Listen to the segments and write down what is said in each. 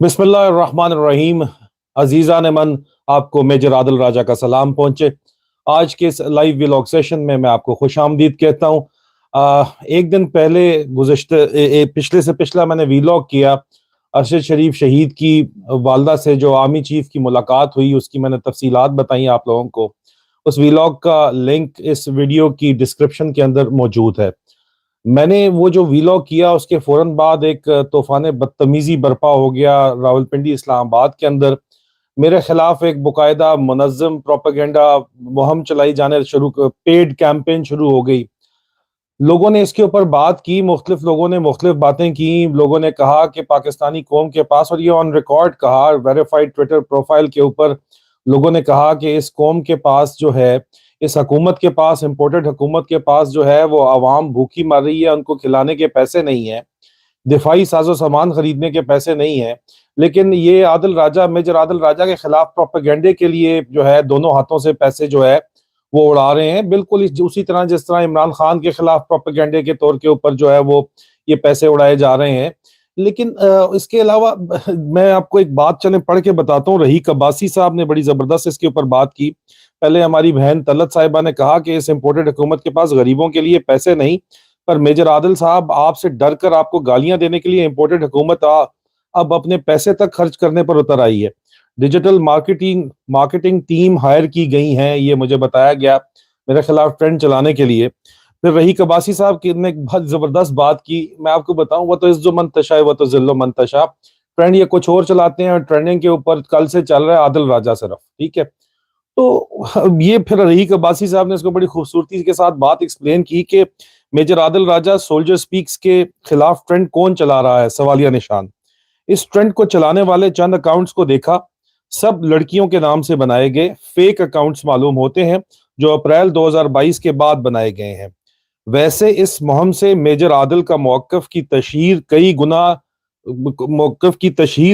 बिस्मिल्लाहिर्रहमानिर्रहीम। अजीज़ान मन, आपको मेजर आदिल राजा का सलाम पहुंचे। आज के इस लाइव व्लॉग सेशन में मैं आपको खुश आमदीद कहता हूँ। एक दिन पहले पिछले से पिछला मैंने व्लॉग किया। अरशद शरीफ शहीद की वालदा से जो आर्मी चीफ की मुलाकात हुई, उसकी मैंने तफसीलात बताई आप लोगों को। उस व्लॉग का लिंक इस वीडियो की डिस्क्रिप्शन के अंदर मौजूद है। मैंने वो जो व्लॉग किया, उसके फौरन बाद एक तूफान बदतमीजी बर्पा हो गया रावलपिंडी इस्लामाबाद के अंदर। मेरे खिलाफ एक बाकायदा मुनज़्ज़म प्रोपेगेंडा मुहिम चलाई जाने पेड कैंपेन शुरू हो गई। लोगों ने इसके ऊपर बात की, मुख्तलिफ लोगों ने मुख्तलिफ बातें की। लोगों ने कहा कि पाकिस्तानी कौम के पास, और ये ऑन रिकॉर्ड कहा, वेरीफाइड ट्विटर प्रोफाइल के ऊपर लोगों ने कहा कि इस कौम के पास जो है, इस हुकूमत के पास, इम्पोर्टेड हुकूमत के पास जो है वो आवाम भूखी मर रही है, उनको खिलाने के पैसे नहीं है, दिफाई साजो सामान खरीदने के पैसे नहीं है। लेकिन ये आदिल राजा, मेजर आदिल राजा के खिलाफ प्रोपेगेंडे के लिए जो है दोनों हाथों से पैसे जो है वो उड़ा रहे हैं। बिल्कुल उसी तरह जिस तरह इमरान खान के खिलाफ प्रोपेगेंडे के तौर के ऊपर जो है वो ये पैसे उड़ाए जा रहे हैं। लेकिन इसके अलावा मैं आपको एक बात चले पढ़ के बताता हूँ। रहीक अब्बासी साहब ने बड़ी जबरदस्त इसके ऊपर बात की। पहले हमारी बहन तलत साहिबा ने कहा कि इस इम्पोर्टेड हुकूमत के पास गरीबों के लिए पैसे नहीं, पर मेजर आदिल साहब आपसे डर कर आपको गालियां देने के लिए इम्पोर्टेड हुकूमत अब अपने पैसे तक खर्च करने पर उतर आई है। Digital marketing marketing team hire की गई है, ये मुझे बताया गया मेरे खिलाफ ट्रेंड चलाने के लिए। फिर रहीक अब्बासी साहब की ने एक बहुत जबरदस्त बात की। मैं आपको बताऊं, वो तो इज्जो मंतशा है, वो तो जिल्लो मंतशा। ट्रेंड ये कुछ और चलाते हैं, और ट्रेंडिंग के ऊपर कल से चल रहा है आदिल राजा सिर्फ, ठीक है। तो ये फिर रहीक अब्बासी साहब ने इसको बड़ी खूबसूरती के साथ बात एक्सप्लेन की कि मेजर आदिल राजा सोल्जर स्पीक्स के खिलाफ ट्रेंड कौन चला रहा है, सवालिया निशान। इस ट्रेंड को चलाने वाले चंद अकाउंट्स को देखा, सब लड़कियों के नाम से बनाए गए फेक अकाउंट्स मालूम होते हैं, जो अप्रैल 2022 के बाद बनाए गए हैं। वैसे इस मुहिम से मेजर आदिल का मौकफ की तशहीर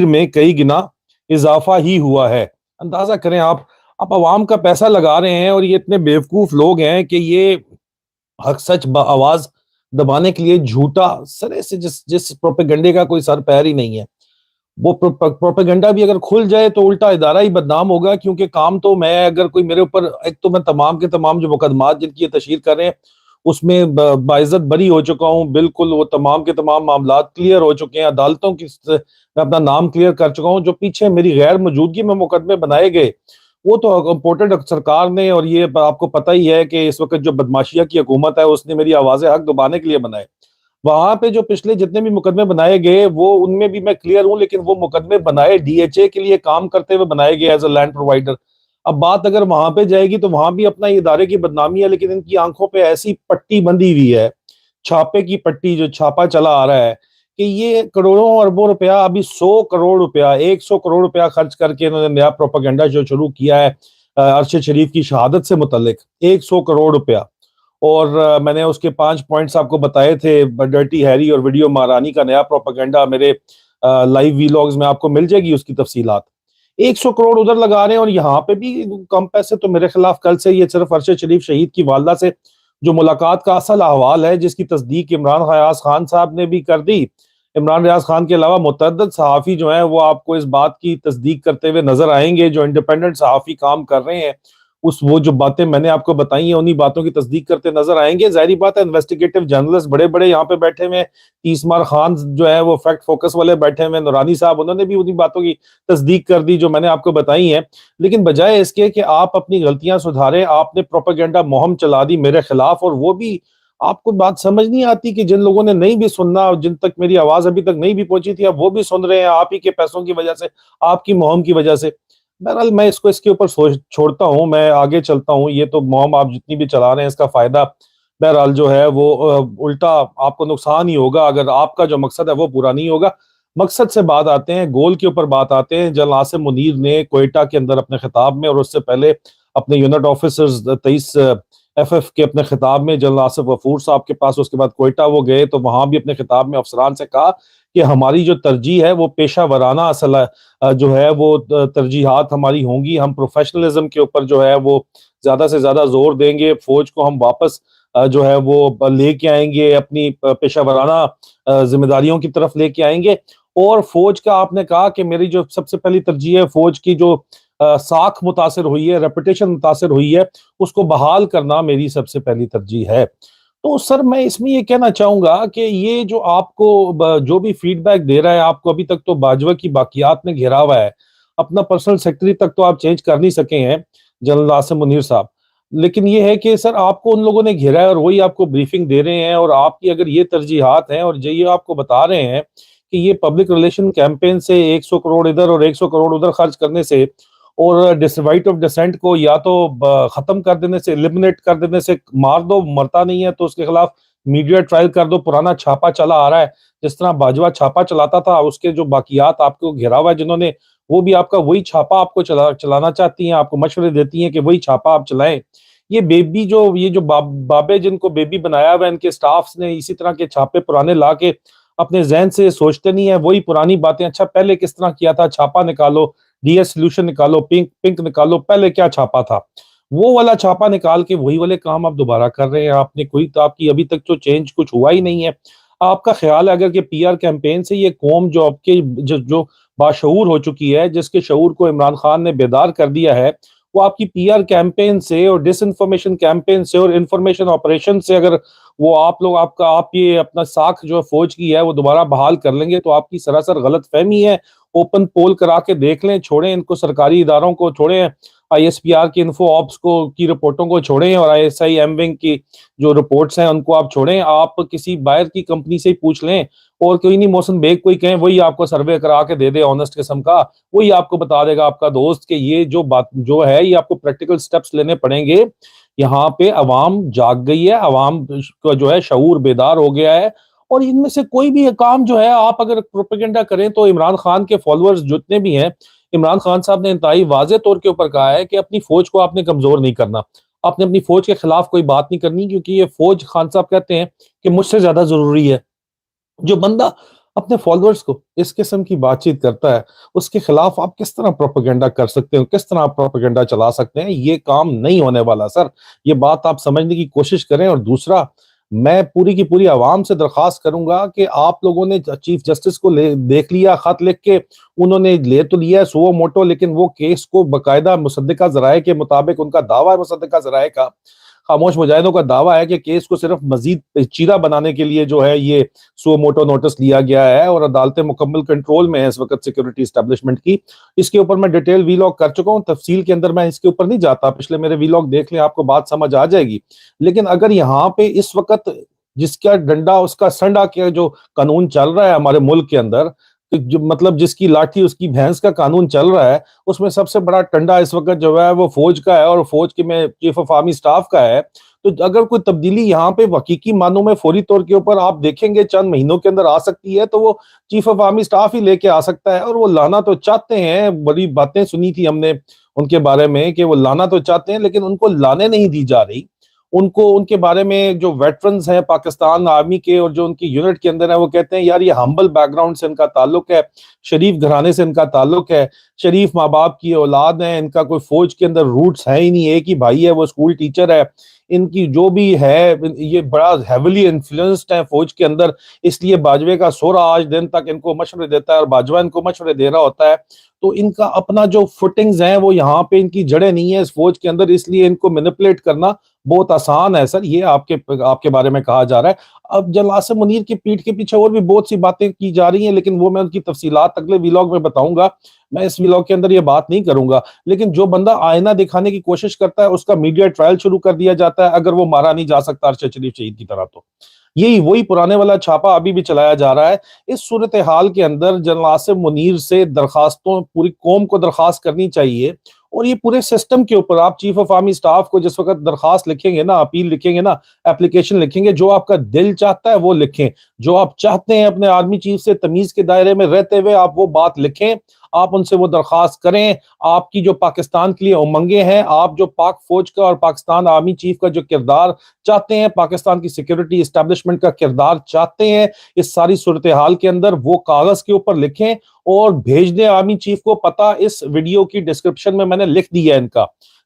में कई गुना इजाफा ही हुआ है। अंदाजा करें आप अवाम का पैसा लगा रहे हैं, और ये इतने बेवकूफ लोग हैं कि ये हक सच आवाज दबाने के लिए झूठा सरे से जिस जिस प्रोपेगेंडे का कोई सर पैर ही नहीं है, वो प्रोपेगेंडा भी अगर खुल जाए तो उल्टा इदारा ही बदनाम होगा। क्योंकि काम तो मैं, अगर कोई मेरे ऊपर, एक तो मैं तमाम के तमाम जो मुकदमात जिनकी ये तशहीर कर रहे हैं उसमें बाइज्जत बरी हो चुका हूँ। बिल्कुल वो तमाम के तमाम मामलात क्लियर हो चुके हैं, अदालतों की मैं अपना नाम क्लियर कर चुका हूँ। जो पीछे मेरी गैर मौजूदगी में मुकदमे बनाए गए, वो तो इम्पोर्टेड सरकार ने, और ये आपको पता ही है कि इस वक्त जो बदमाशिया की हुकूमत है उसने मेरी आवाज़ें हक दबाने के लिए बनाए। वहां पे जो पिछले जितने भी मुकदमे बनाए गए वो उनमें भी मैं क्लियर हूं, लेकिन वो मुकदमे बनाए डीएचए के लिए काम करते हुए बनाए गए एज अ लैंड प्रोवाइडर। अब बात अगर वहां पे जाएगी तो वहां भी अपना इदारे की बदनामी है, लेकिन इनकी आंखों पे ऐसी पट्टी बंधी हुई है, छापे की पट्टी, जो छापा चला आ रहा है कि ये करोड़ों अरबों रुपया, अभी 100 करोड़ रुपया, 100 करोड़ रुपया खर्च करके इन्होंने नया प्रोपेगेंडा जो शुरू किया है अरशद शरीफ की शहादत से मुतल्लिक, 100 करोड़ रुपया। और मैंने उसके 5 पॉइंट्स आपको बताए थे। डर्टी हैरी और वीडियो महारानी का नया प्रोपेगेंडा मेरे लाइव वीलॉग्स में आपको मिल जाएगी उसकी तफसीलात। 100 करोड़ उधर लगा रहे हैं, और यहाँ पे भी कम पैसे। तो मेरे खिलाफ कल से ये सिर्फ अरशद शरीफ शहीद की वालदा से जो मुलाकात का असल अहवाल है, जिसकी तस्दीक इमरान रियाज खान साहब ने भी कर दी। इमरान रियाज खान के अलावा मुतअद्दिद सहाफ़ी जो हैं वो आपको इस बात की तस्दीक करते हुए नजर आएंगे, जो इंडिपेंडेंट सहाफ़ी काम कर रहे हैं। वो जो बातें मैंने आपको बताई हैं उन्हीं बातों की तस्दीक करते नजर आएंगे। जाहिर बात है, इन्वेस्टिगेटिव जर्नलिस्ट बड़े बड़े यहाँ पे बैठे हुए हैं। तीसमार खान जो है वो फैक्ट फोकस वाले बैठे हुए हैं, नूरानी साहब, उन्होंने भी उन्हीं बातों की तस्दीक कर दी जो मैंने आपको बताई हैं। लेकिन बजाय इसके कि आप अपनी गलतियां सुधारें, आपने प्रोपेगेंडा मुहिम चला दी मेरे खिलाफ। और वो भी आपको बात समझ नहीं आती कि जिन लोगों ने नहीं भी सुनना, और जिन तक मेरी आवाज अभी तक नहीं भी पहुंची थी, अब वो भी सुन रहे हैं, आप ही के पैसों की वजह से, आपकी मुहिम की वजह से। बहरहाल मैं इसके ऊपर सोच छोड़ता हूँ, मैं आगे चलता हूँ। ये तो मुहिम आप जितनी भी चला रहे हैं, इसका फायदा बहरहाल जो है वो उल्टा आपको नुकसान ही होगा, अगर आपका जो मकसद है वो पूरा नहीं होगा। मकसद से बात आते हैं, गोल के ऊपर बात आते हैं। जनरल आसिम मुनीर ने कोयटा के अंदर अपने खिताब में, और उससे पहले अपने यूनिट ऑफिसर्स 23 FF के अपने खिताब में जनरल आसिफ गफूर साहब के पास, उसके बाद कोयटा वो गए, तो वहां भी अपने खिताब में अफसरान से कहा कि हमारी जो तरजीह है वो पेशा वराना असल जो है वो तरजीहात हमारी होंगी। हम प्रोफेशनलिज्म के ऊपर जो है वो ज्यादा से ज्यादा जोर देंगे। फौज को हम वापस जो है वो लेके आएंगे, अपनी पेशा वराना जिम्मेदारियों की तरफ लेके आएंगे। اور فوج کا آپ نے کہا کہ میری جو سب سے پہلی ترجیح ہے فوج کی جو ساکھ متاثر ہوئی ہے، ریپوٹیشن متاثر ہوئی ہے، اس کو بحال کرنا میری سب سے پہلی ترجیح ہے۔ تو سر میں اس میں یہ کہنا چاہوں گا کہ یہ جو آپ کو جو بھی فیڈ بیک دے رہا ہے آپ کو، ابھی تک تو باجوہ کی باقیات نے گھیرا ہوا ہے، اپنا پرسنل سیکرٹری تک تو آپ چینج کر نہیں سکے ہیں جنرل عاصم منیر صاحب، لیکن یہ ہے کہ سر آپ کو ان لوگوں نے گھیرا ہے اور وہی آپ کو بریفنگ دے رہے ہیں، اور آپ کی اگر یہ ترجیحات ہیں اور یہ آپ کو بتا رہے ہیں کہ یہ پبلک ریلیشن کیمپین سے 100 کروڑ ادھر اور 100 کروڑ ادھر خرچ کرنے سے اور رائٹ آف ڈسینٹ کو یا تو ختم کر دینے سے، ایلیمنیٹ کر دینے سے، مار دو مرتا نہیں ہے تو اس کے خلاف میڈیا ٹرائل کر دو، پرانا چھاپا چلا آ رہا ہے، جس طرح باجوہ چھاپا چلاتا تھا، اس کے جو باقیات آپ کو گھیرا ہوا ہے جنہوں نے، وہ بھی آپ کا وہی چھاپا آپ کو چلانا چاہتی ہیں، آپ کو مشورے دیتی ہیں کہ وہی چھاپا آپ چلائیں۔ یہ بیبی یہ جو بابے جن کو بیبی بنایا ہوا ہے، ان کے سٹافز نے اسی طرح کے چھاپے پرانے لا کے اپنے ذہن سے سوچتے نہیں ہیں، وہی پرانی باتیں، اچھا پہلے کس طرح کیا تھا، چھاپا نکالو، ڈی ایس سولوشن نکالو، پنک نکالو، پہلے کیا چھاپا تھا، وہ والا چھاپا نکال کے وہی والے کام آپ دوبارہ کر رہے ہیں۔ آپ نے کوئی تو آپ کی ابھی تک تو چینج کچھ ہوا ہی نہیں ہے۔ آپ کا خیال ہے اگر کہ پی آر کیمپین سے یہ قوم جو آپ کے جو باشعور ہو چکی ہے، جس کے شعور کو عمران خان نے بیدار کر دیا ہے، وہ آپ کی پی آر کیمپین سے اور ڈس انفارمیشن کیمپین سے اور انفارمیشن آپریشن سے اگر وہ آپ لوگ آپ یہ اپنا ساکھ جو فوج کی ہے وہ دوبارہ بحال کر لیں گے تو آپ کی سراسر غلط فہمی ہے۔ اوپن پول کرا کے دیکھ لیں، چھوڑیں ان کو، سرکاری اداروں کو چھوڑیں، آئی ایس پی آر کی انفو آپس کو کی رپورٹوں کو چھوڑیں اور I S I am wing کی جو رپورٹس ہیں ان کو آپ چھوڑیں، آپ کسی باہر کی کمپنی سے ہی پوچھ لیں، اور کوئی نہیں محسن بیگ کوئی کہیں وہی آپ کو سروے کرا کے دے دے آنےسٹ قسم کا، وہی آپ کو بتا دے گا آپ کا دوست کہ یہ جو بات جو ہے یہ آپ کو پریکٹیکل سٹیپس لینے پڑیں گے۔ یہاں پہ عوام جاگ گئی ہے، عوام کا جو ہے شعور بیدار ہو گیا ہے، اور ان میں سے کوئی بھی کام جو ہے آپ اگر پروپیگنڈا کریں تو عمران خان کے فالوورز جتنے بھی ہیں، عمران خان صاحب نے انتہائی واضح طور کے اوپر کہا ہے کہ اپنی فوج کو آپ نے کمزور نہیں کرنا، آپ نے اپنی فوج کے خلاف کوئی بات نہیں کرنی، کیونکہ یہ فوج خان صاحب کہتے ہیں کہ مجھ سے زیادہ ضروری ہے۔ جو بندہ اپنے فالوورز کو اس قسم کی بات چیت کرتا ہے، اس کے خلاف آپ کس طرح پروپیگنڈا کر سکتے ہیں، کس طرح آپ پروپیگنڈا چلا سکتے ہیں؟ یہ کام نہیں ہونے والا سر، یہ بات آپ سمجھنے کی کوشش کریں۔ اور دوسرا، میں پوری کی پوری عوام سے درخواست کروں گا کہ آپ لوگوں نے چیف جسٹس کو دیکھ لیا، خط لکھ کے انہوں نے لے تو لیا ہے سو موٹو، لیکن وہ کیس کو باقاعدہ مصدقہ ذرائع کے مطابق، ان کا دعویٰ ہے مصدقہ ذرائع کا، خاموش مجاہدوں کا دعویٰ ہے کہ کیس کو صرف مزید پیچیدہ بنانے کے لیے جو ہے یہ سو موٹو نوٹس لیا گیا ہے، اور عدالتیں مکمل کنٹرول میں ہیں اس وقت سیکورٹی اسٹیبلشمنٹ کی۔ اس کے اوپر میں ڈیٹیل وی لاگ کر چکا ہوں، تفصیل کے اندر میں اس کے اوپر نہیں جاتا، پچھلے میرے وی لاگ دیکھ لیں، آپ کو بات سمجھ آ جائے گی۔ لیکن اگر یہاں پہ اس وقت جس کا ڈنڈا اس کا سنڈا کے جو قانون چل رہا ہے ہمارے ملک کے اندر، مطلب جس کی لاٹھی اس کی بھینس کا قانون چل رہا ہے، اس میں سب سے بڑا ٹنڈا اس وقت جو ہے وہ فوج کا ہے، اور فوج کے میں چیف آف آرمی سٹاف کا ہے۔ تو اگر کوئی تبدیلی یہاں پہ حقیقی معنوں میں فوری طور کے اوپر آپ دیکھیں گے چند مہینوں کے اندر آ سکتی ہے، تو وہ چیف آف آرمی سٹاف ہی لے کے آ سکتا ہے، اور وہ لانا تو چاہتے ہیں، بڑی باتیں سنی تھی ہم نے ان کے بارے میں کہ وہ لانا تو چاہتے ہیں لیکن ان کو لانے نہیں دی جا رہی۔ ان کو ان کے بارے میں جو ویٹرنز ہیں پاکستان آرمی کے اور جو ان کی یونٹ کے اندر ہیں، وہ کہتے ہیں یار یہ ہمبل بیک گراؤنڈ سے ان کا تعلق ہے، شریف گھرانے سے ان کا تعلق ہے، شریف ماں باپ کی اولاد ہیں، ان کا کوئی فوج کے اندر روٹس ہے ہی نہیں، ایک ہی بھائی ہے وہ اسکول ٹیچر ہے، ان کی جو بھی ہے یہ بڑا ہیویلی انفلوئنسڈ ہے فوج کے اندر، اس لیے باجوے کا سورا آج دن تک ان کو مشورے دیتا ہے اور باجوہ ان کو مشورے دے رہا ہوتا ہے۔ تو ان کا اپنا جو فٹنگز ہیں وہ یہاں پہ ان کی جڑیں نہیں ہیں اس فوج کے اندر، اس لیے ان کو مینیپولیٹ کرنا بہت آسان ہے سر، یہ آپ کے بارے میں کہا جا رہا ہے۔ اب جنرل عاصم منیر کی پیٹھ کے پیچھے اور بھی بہت سی باتیں کی جا رہی ہیں، لیکن وہ میں ان کی تفصیلات اگلے ویلاگ میں بتاؤں گا، میں اس ویلاگ کے اندر یہ بات نہیں کروں گا۔ لیکن جو بندہ آئینہ دکھانے کی کوشش کرتا ہے اس کا میڈیا ٹرائل شروع کر دیا جاتا ہے، اگر وہ مارا نہیں جا سکتا ارشد شریف شہید کی طرح، تو یہی وہی پرانے والا چھاپا ابھی بھی چلایا جا رہا ہے۔ اس صورتحال کے اندر جنرل عاصم منیر سے درخواستوں پوری قوم کو درخواست کرنی چاہیے، اور یہ پورے سسٹم کے اوپر آپ چیف آف آرمی سٹاف کو جس وقت درخواست لکھیں گے نا، اپیل لکھیں گے نا، اپلیکیشن لکھیں گے، جو آپ کا دل چاہتا ہے وہ لکھیں، جو آپ چاہتے ہیں اپنے آرمی چیف سے تمیز کے دائرے میں رہتے ہوئے آپ وہ بات لکھیں، آپ ان سے وہ درخواست کریں۔ آپ کی جو پاکستان کے لیے امنگیں ہیں، آپ جو پاک فوج کا اور پاکستان آرمی چیف کا جو کردار چاہتے ہیں، پاکستان کی سیکورٹی اسٹیبلشمنٹ کا کردار چاہتے ہیں اس ساری صورتحال کے اندر، وہ کاغذ کے اوپر لکھیں اور بھیج دیں آرمی چیف کو۔ پتہ اس ویڈیو کی ڈسکرپشن میں نے لکھ دیا ہے ان کا،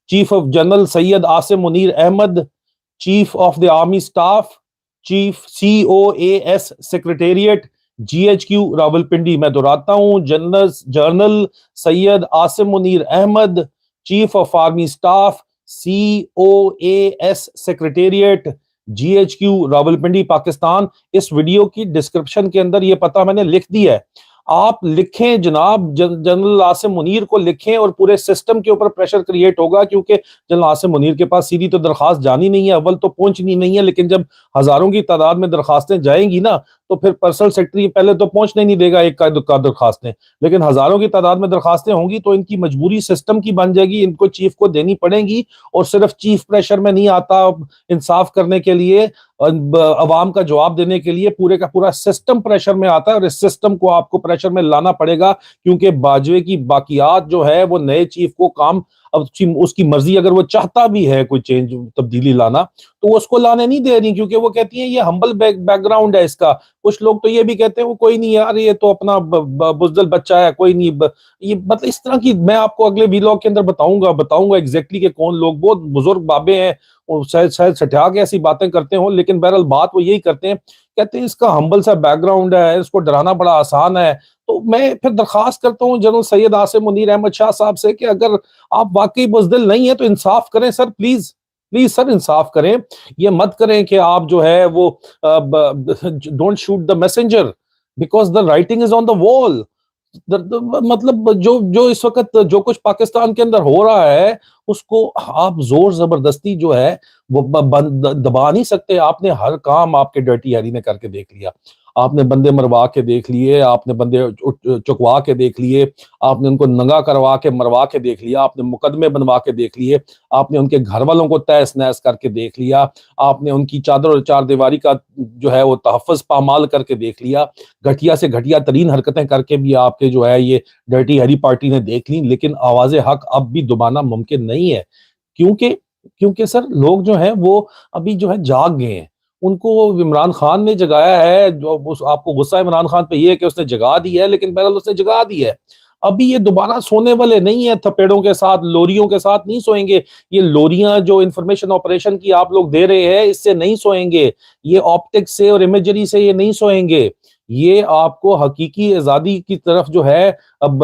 chief of general Syed Asim Munir Ahmed, chief of the army staff, chief COAS secretariat GHQ Rawalpindi, मैं दोहराता हूं, general Syed Asim Munir Ahmed, chief of army staff, COAS secretariat, GHQ Rawalpindi Pakistan. इस वीडियो की डिस्क्रिप्शन के अंदर ये पता मैंने लिख दिया है, आप लिखें जनाब, जनरल आसिम मुनीर को लिखें और पूरे सिस्टम के ऊपर प्रेशर क्रिएट होगा, क्योंकि जनरल आसिम मुनीर के पास सीधी तो दरखास्त जानी नहीं है, अव्वल तो पहुंचनी नहीं है, लेकिन जब हजारों की तादाद में दरखास्तें जाएंगी ना, तो फिर पर्सनल सेक्रेटरी पहले तो पहुंचने नहीं देगा एक का दुक्का दरखास्तें, लेकिन हजारों की तादाद में दरखास्तें होंगी तो इनकी मजबूरी सिस्टम की बन जाएगी, इनको चीफ को देनी पड़ेगी। और सिर्फ चीफ प्रेशर में नहीं आता इंसाफ करने के लिए, अवाम का जवाब देने के लिए, पूरे का पूरा सिस्टम प्रेशर में आता है, और इस सिस्टम को आपको प्रेशर में लाना पड़ेगा, क्योंकि बाजवे की बाकियात जो है वो नए चीफ को काम, अब उसकी मर्जी, अगर वो चाहता भी है कोई चेंज तब्दीली लाना तो वो उसको लाने नहीं दे रही, क्योंकि वो कहती है ये हम्बल बैकग्राउंड है इसका। कुछ लोग तो ये भी कहते हैं वो कोई नहीं यार, ये तो अपना बुजदल बच्चा है, कोई नहीं ये मतलब इस तरह की, मैं आपको अगले वीलॉग के अंदर बताऊंगा एग्जैक्टली कि कौन लोग, बहुत बुजुर्ग बाबे हैं, और शायद सठा के ऐसी बातें करते हो, लेकिन बहरहाल बात वो यही करते हैं, कहते हैं इसका हम्बल सा बैकग्राउंड है, इसको डराना बड़ा आसान है। तो मैं फिर दरखास्त करता हूँ जनरल सैयद आसिम मुनीर अहमद शाह साहब से कि अगर आप वाकई बुज़दिल नहीं है तो इंसाफ करें सर, प्लीज प्लीज सर, इंसाफ करें। ये मत करें कि आप जो है वो don't shoot the messenger because the writing is on the wall. मतलब जो जो इस वक्त जो कुछ पाकिस्तान के अंदर हो रहा है उसको आप जोर जबरदस्ती जो है वो दबा नहीं सकते। आपने हर काम आपके डर्टी हैरी ने करके देख लिया, आपने बंदे मरवा के देख लिए, आपने बंदे चुकवा के देख लिए, आपने उनको नंगा करवा के मरवा के देख लिया, आपने मुकदमे बनवा के देख लिए, आपने उनके घर वालों को तहस नहस करके देख लिया, आपने उनकी चादर और चार दीवारी का जो है वो तहफ़्फ़ुज़ पामाल करके देख लिया, घटिया से घटिया तरीन हरकतें करके भी आपके जो है ये डर्टी हैरी पार्टी ने देख ली। लेकिन आवाज़ हक अब भी दबाना मुमकिन नहीं है, क्योंकि क्योंकि सर लोग जो हैं वो अभी जो है जाग गए हैं, उनको इमरान खान ने जगाया है। जो आपको गुस्सा इमरान खान पे ये है कि उसने जगा दी है, लेकिन बहरहाल उसने जगा दी है। अभी ये दोबारा सोने वाले नहीं है, थपेड़ों के साथ, लोरियों के साथ नहीं सोएंगे। ये लोरियां जो इंफॉर्मेशन ऑपरेशन की आप लोग दे रहे हैं, इससे नहीं सोएंगे, ये ऑप्टिक्स से और इमेजरी से ये नहीं सोएंगे। ये आपको हकीकी आज़ादी की तरफ जो है अब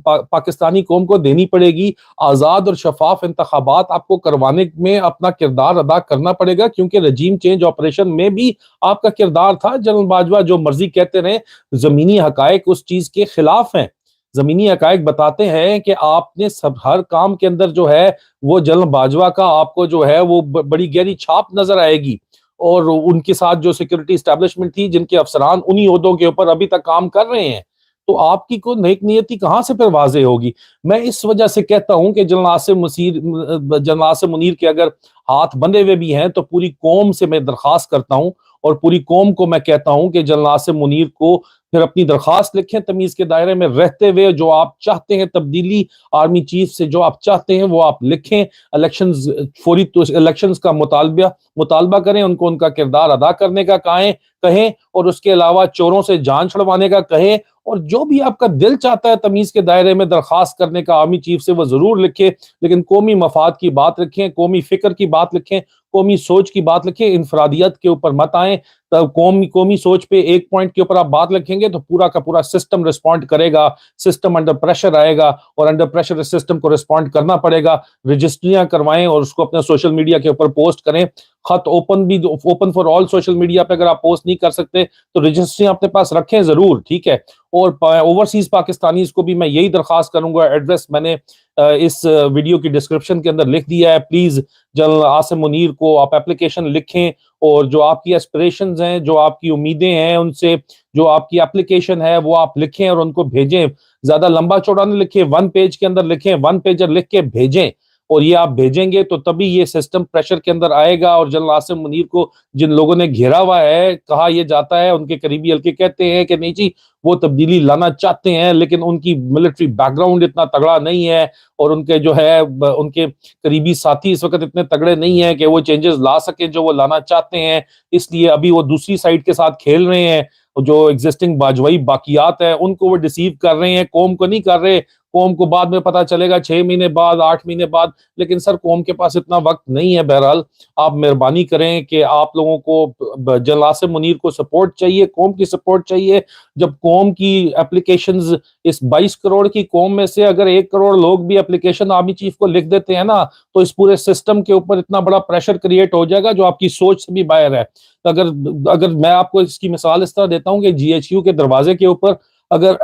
पाकिस्तानी कौम को देनी पड़ेगी। आज़ाद और शफाफ इंतखाबात आपको करवाने में अपना किरदार अदा करना पड़ेगा, क्योंकि रजीम चेंज ऑपरेशन में भी आपका किरदार था। जनरल बाजवा जो मर्जी कहते रहे, जमीनी हकायक उस चीज के खिलाफ हैं। जमीनी हकायक बताते हैं कि आपने सब हर काम के अंदर जो है वो जनरल बाजवा का आपको जो है वो बड़ी गहरी छाप नजर आएगी, और उनके साथ जो सिक्योरिटी एस्टेब्लिशमेंट थी, जिनके अफसरान उन्हीं ओहदों के ऊपर अभी तक काम कर रहे हैं, तो आपकी को नेक नियति कहां से फिर वाजे होगी। मैं इस वजह से कहता हूं कि जनरल आसिम मुनीर के अगर हाथ बंधे हुए भी हैं तो पूरी कौम से मैं दरखास्त करता हूं, और पूरी कौम को मैं कहता हूं कि जनरल आसिम मुनीर को फिर अपनी दरखास्त लिखें तमीज के दायरे में रहते हुए। जो आप चाहते हैं तब्दीली आर्मी चीफ से, जो आप चाहते हैं वो आप लिखें। इलेक्शंस फौरी इलेक्शंस का मुतालबा करें, उनको उनका किरदार अदा करने का कहें, और उसके अलावा चोरों से जान छुड़वाने का कहें। और जो भी आपका दिल चाहता है तमीज के दायरे में दरखास्त करने का आर्मी चीफ से, वो जरूर लिखे, लेकिन कौमी मफाद की बात लिखें, कौमी फिक्र की बात लिखें, कौमी सोच की बात लिखें। इंफरादियत के ऊपर मत आए। तब कौमी सोच पे एक पॉइंट के ऊपर आप बात लिखेंगे तो पूरा का पूरा सिस्टम रिस्पॉन्ड करेगा, सिस्टम अंडर प्रेशर आएगा, और अंडर प्रेशर इस सिस्टम को रिस्पॉन्ड करना पड़ेगा। रजिस्ट्रियां करवाएं और उसको अपने सोशल मीडिया के ऊपर पोस्ट करें। खत open for all social media पे अगर आप पोस्ट नहीं कर सकते तो रजिस्ट्रियां अपने पास रखें जरूर, ठीक है। और ओवरसीज पाकिस्तानीज को भी मैं यही दरखास्त करूंगा, एड्रेस मैंने इस वीडियो की डिस्क्रिप्शन के अंदर लिख दिया है। प्लीज जनरल आसिम मुनीर को आप एप्लीकेशन लिखें, और जो आपकी एस्पिरेशंस हैं, जो आपकी उम्मीदें हैं, उनसे जो आपकी एप्लीकेशन है वो आप लिखें और उनको भेजें। ज्यादा लंबा चौड़ा नहीं लिखें, 1 पेज के अंदर लिखें, 1 पेजर लिख के भेजें। और ये आप भेजेंगे तो तभी ये सिस्टम प्रेशर के अंदर आएगा। और जनरल आसिम मुनीर को जिन लोगों ने घेरा हुआ है, कहा यह जाता है, उनके करीबी हल्के कहते हैं कि नहीं जी वो तब्दीली लाना चाहते हैं, लेकिन उनकी मिलिट्री बैकग्राउंड इतना तगड़ा नहीं है, और उनके जो है उनके करीबी साथी इस वक्त इतने तगड़े नहीं है कि वो चेंजेस ला सके जो वो लाना चाहते हैं। इसलिए अभी वो दूसरी साइड के साथ खेल रहे हैं। जो एग्जिस्टिंग बाजवाई बाकियात है उनको वो डिसीव कर रहे हैं, कौम को नहीं कर रहे। قوم کو بعد میں پتا چلے گا 6 مہینے بعد 8 مہینے بعد. لیکن سر قوم کے پاس اتنا وقت نہیں ہے. بہرحال آپ مہربانی کریں کہ آپ لوگوں کو جنرل عاصم منیر کو سپورٹ چاہیے, قوم کی سپورٹ چاہیے. جب قوم کی اپلیکیشنز اس 22 کروڑ کی قوم میں سے اگر 1 کروڑ لوگ بھی اپلیکیشن آرمی چیف کو لکھ دیتے ہیں نا, تو اس پورے سسٹم کے اوپر اتنا بڑا پریشر کریٹ ہو جائے گا جو آپ کی سوچ سے بھی باہر ہے. اگر میں آپ کو اس کی مثال اس طرح دیتا ہوں کہ جی ایچ یو کے دروازے کے اوپر اگر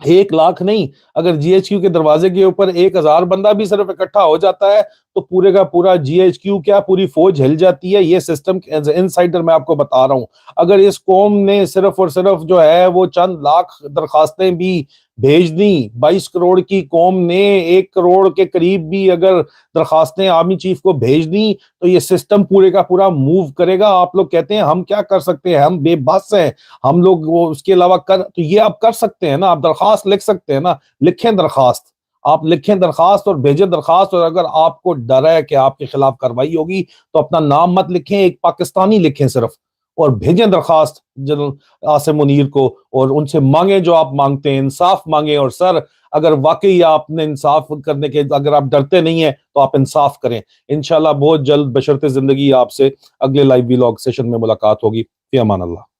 1 لاکھ نہیں, اگر جی ایچ کیو کے دروازے کے اوپر 1000 بندہ بھی صرف اکٹھا ہو جاتا ہے تو پورے کا پورا جی ایچ کیو کیا پوری فوج ہل جاتی ہے. یہ سسٹم انسائڈر میں آپ کو بتا رہا ہوں. اگر اس قوم نے صرف اور صرف جو ہے وہ چند لاکھ درخواستیں بھی بھیج دیں, 22 کروڑ کی قوم نے 1 کروڑ کے قریب بھی اگر درخواستیں آرمی چیف کو بھیج دیں تو یہ سسٹم پورے کا پورا موو کرے گا. آپ لوگ کہتے ہیں ہم کیا کر سکتے ہیں, ہم بے بس ہیں, ہم لوگ وہ اس کے علاوہ تو یہ آپ کر سکتے ہیں نا, آپ درخواست لکھ سکتے ہیں نا, لکھیں درخواست, آپ لکھیں درخواست اور بھیجیں درخواست. اور اگر آپ کو ڈر ہے کہ آپ کے خلاف کارروائی ہوگی تو اپنا نام مت لکھیں, ایک پاکستانی لکھیں صرف, اور بھیجیں درخواست جنرل عاصم منیر کو, اور ان سے مانگیں جو آپ مانگتے ہیں, انصاف مانگیں. اور سر اگر واقعی آپ نے انصاف کرنے کے, اگر آپ ڈرتے نہیں ہیں تو آپ انصاف کریں. انشاءاللہ بہت جلد بشرط زندگی آپ سے اگلے لائیو ویلاگ سیشن میں ملاقات ہوگی. فی امان اللہ.